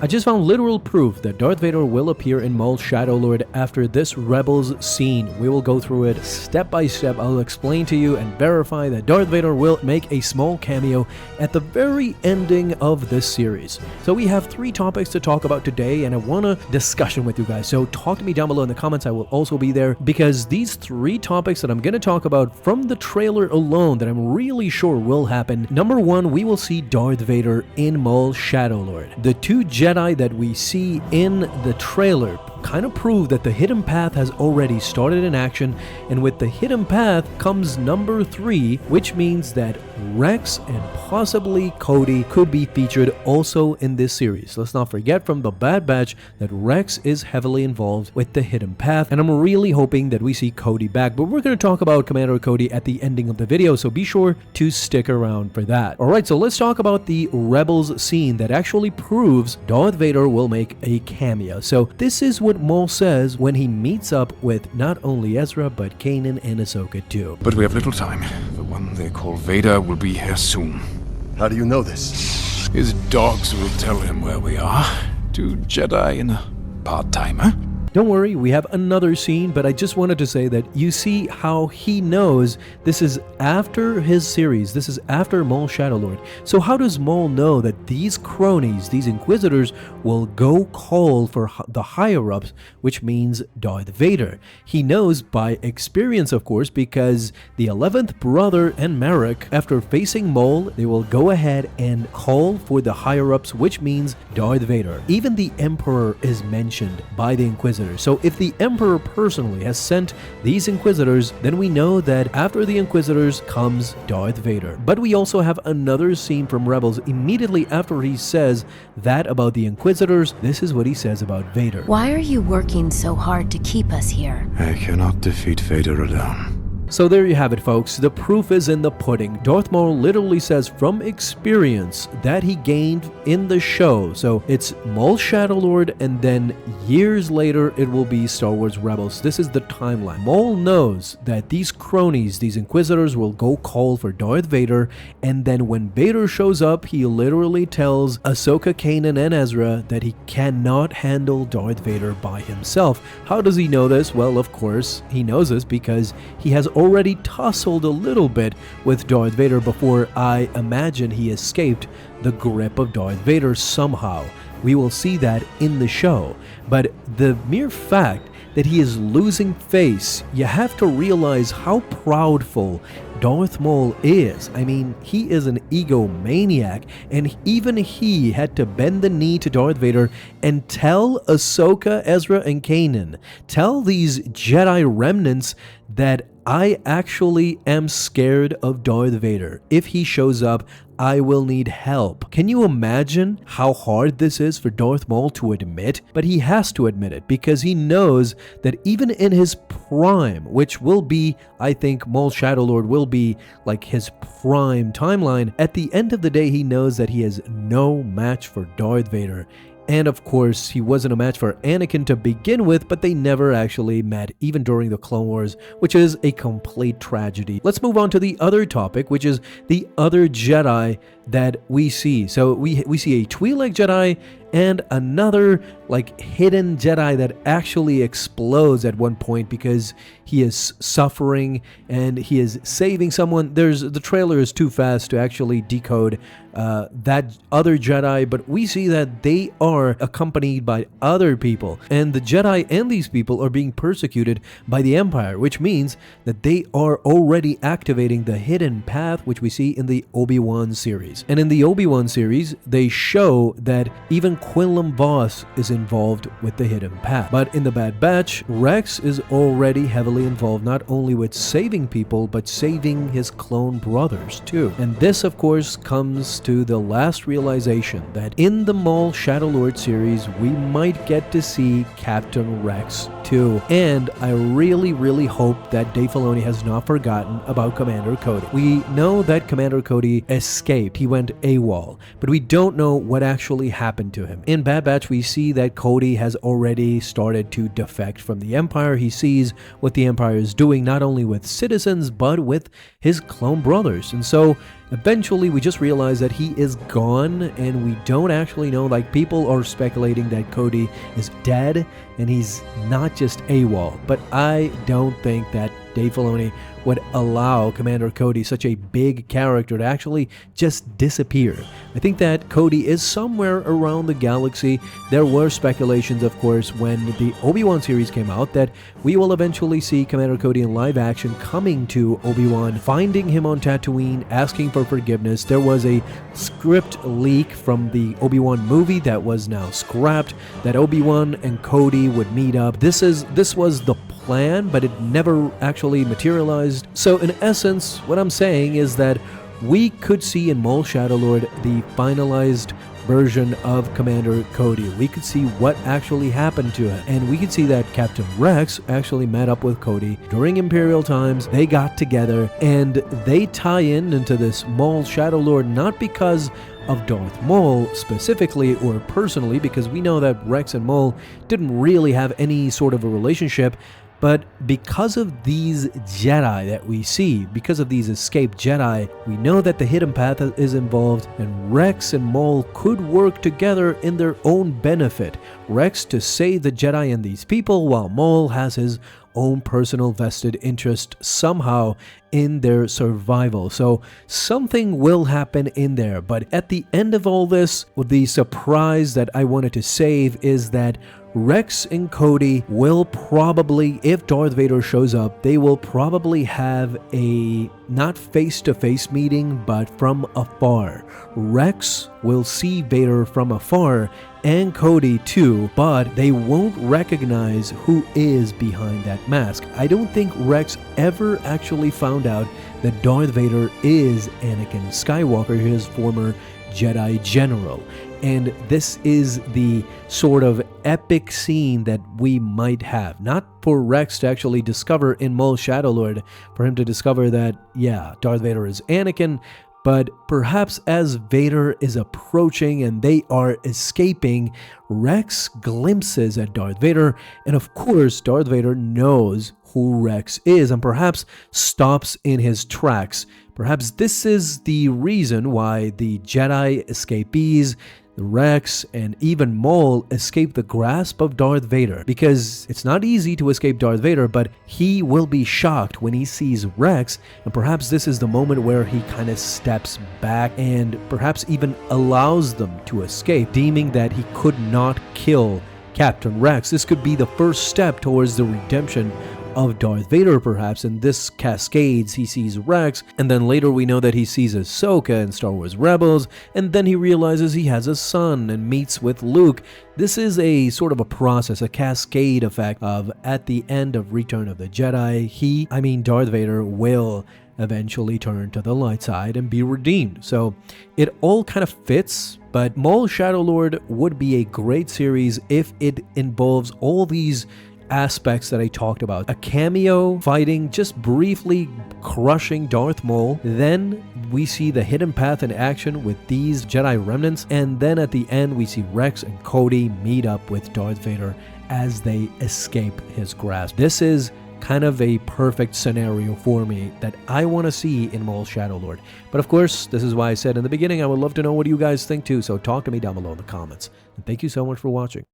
I just found literal proof that Darth Vader will appear in Maul's Shadow Lord after this Rebels scene. We will go through it step by step. I'll explain to you and verify that Darth Vader will make a small cameo at the very ending of this series. So we have 3 topics to talk about today, and I want a discussion with you guys. So talk to me down below in the comments. I will also be there, because these 3 topics that I'm going to talk about from the trailer alone that I'm really sure will happen. Number 1, we will see Darth Vader in Maul's Shadow Lord. The 2 Jedi that we see in the trailer kind of prove that the hidden path has already started in action, and with the hidden path comes number 3, which means that Rex and possibly Cody could be featured also in this series. Let's not forget from the Bad Batch that Rex is heavily involved with the hidden path, and I'm really hoping that we see Cody back, but we're going to talk about Commander Cody at the ending of the video, so be sure to stick around for that. Alright, so let's talk about the Rebels scene that actually proves Darth Vader will make a cameo. So this is what Maul says when he meets up with not only Ezra but Kanan and Ahsoka too. But we have little time. The one they call Vader will be here soon. How do you know this? His dogs will tell him where we are. 2 Jedi and a part-timer. Don't worry, we have another scene, but I just wanted to say that you see how he knows this is after his series, this is after Maul's Shadow Lord. So how does Maul know that these cronies, these Inquisitors, will go call for the higher-ups, which means Darth Vader? He knows by experience, of course, because the 11th brother and Merrick, after facing Maul, they will go ahead and call for the higher-ups, which means Darth Vader. Even the Emperor is mentioned by the Inquisitors. So if the Emperor personally has sent these Inquisitors, then we know that after the Inquisitors comes Darth Vader. But we also have another scene from Rebels immediately after he says that about the Inquisitors. This is what he says about Vader. Why are you working so hard to keep us here? I cannot defeat Vader alone. So there you have it, folks. The proof is in the pudding. Darth Maul literally says from experience that he gained in the show. So it's Maul's Shadow Lord, and then years later it will be Star Wars Rebels. This is the timeline. Maul knows that these cronies, these Inquisitors, will go call for Darth Vader, and then when Vader shows up, he literally tells Ahsoka, Kanan, and Ezra that he cannot handle Darth Vader by himself. How does he know this? Well, of course, he knows this because he has already tussled a little bit with Darth Vader before I imagine he escaped the grip of Darth Vader somehow. We will see that in the show. But the mere fact that he is losing face, you have to realize how proudful Darth Maul is. I mean, he is an egomaniac, and even he had to bend the knee to Darth Vader and tell Ahsoka, Ezra, and Kanan, tell these Jedi remnants that I actually am scared of Darth Vader. If he shows up, I will need help. Can you imagine how hard this is for Darth Maul to admit? But he has to admit it because he knows that even in his prime, which will be, I think Maul's Shadow Lord will be like his prime timeline, at the end of the day he knows that he has no match for Darth Vader. And of course, he wasn't a match for Anakin to begin with, but they never actually met, even during the Clone Wars, which is a complete tragedy. Let's move on to the other topic, which is the other Jedi that we see. So we see a Twi'lek Jedi and another like hidden Jedi that actually explodes at one point because he is suffering and he is saving someone. The trailer is too fast to actually decode that other Jedi, but we see that they are accompanied by other people, and the Jedi and these people are being persecuted by the Empire, which means that they are already activating the hidden path, which we see in the Obi-Wan series. And in the Obi-Wan series, they show that even Quinlan Vos is involved with the hidden path. But in the Bad Batch, Rex is already heavily involved not only with saving people, but saving his clone brothers too. And this, of course, comes to the last realization that in the Maul Shadow Lord series, we might get to see Captain Rex too. And I really hope that Dave Filoni has not forgotten about Commander Cody. We know that Commander Cody escaped. He went AWOL, but we don't know what actually happened to him. In Bad Batch, we see that Cody has already started to defect from the Empire. He sees what the Empire is doing, not only with citizens, but with his clone brothers. And so eventually we just realize that he is gone, and we don't actually know. Like, people are speculating that Cody is dead and he's not just AWOL, but I don't think that Dave Filoni would allow Commander Cody, such a big character, to actually just disappear. I think that Cody is somewhere around the galaxy. There were speculations, of course, when the Obi-Wan series came out, that we will eventually see Commander Cody in live action coming to Obi-Wan, finding him on Tatooine, asking for forgiveness. There was a script leak from the Obi-Wan movie that was now scrapped, that Obi-Wan and Cody would meet up. This was the plan, but it never actually materialized. So in essence, what I'm saying is that we could see in Maul Shadowlord the finalized version of Commander Cody. We could see what actually happened to him, and we could see that Captain Rex actually met up with Cody during Imperial times. They got together and they tie into this Maul Shadowlord, not because of Darth Maul specifically or personally, because we know that Rex and Maul didn't really have any sort of a relationship, but because of these Jedi that we see, because of these escaped Jedi, we know that the Hidden Path is involved, and Rex and Maul could work together in their own benefit. Rex to save the Jedi and these people, while Maul has his own personal vested interest somehow in their survival. So something will happen in there. But at the end of all this, the surprise that I wanted to save is that Rex and Cody will probably, if Darth Vader shows up, they will probably have a not face-to-face meeting, but from afar. Rex will see Vader from afar, and Cody too, but they won't recognize who is behind that mask. I don't think Rex ever actually found out that Darth Vader is Anakin Skywalker, his former Jedi general. And this is the sort of epic scene that we might have. Not for Rex to actually discover in Maul Shadowlord, for him to discover that, yeah, Darth Vader is Anakin, but perhaps as Vader is approaching and they are escaping, Rex glimpses at Darth Vader, and of course Darth Vader knows who Rex is and perhaps stops in his tracks. Perhaps this is the reason why the Jedi escapees, Rex, and even Maul escape the grasp of Darth Vader, because it's not easy to escape Darth Vader, but he will be shocked when he sees Rex, and perhaps this is the moment where he kind of steps back and perhaps even allows them to escape, deeming that he could not kill Captain Rex. This could be the first step towards the redemption of Darth Vader, perhaps, and this cascades. He sees Rex, and then later we know that he sees Ahsoka in Star Wars Rebels, and then he realizes he has a son and meets with Luke. This is a sort of a process, a cascade effect of, at the end of Return of the Jedi, Darth Vader will eventually turn to the light side and be redeemed. So it all kind of fits, but Maul Shadowlord would be a great series if it involves all these aspects that I talked about. A cameo fighting, just briefly crushing Darth Maul. Then we see the Hidden Path in action with these Jedi remnants. And then at the end, we see Rex and Cody meet up with Darth Vader as they escape his grasp. This is kind of a perfect scenario for me that I want to see in Maul Shadowlord. But of course, this is why I said in the beginning, I would love to know what you guys think too. So talk to me down below in the comments. And thank you so much for watching.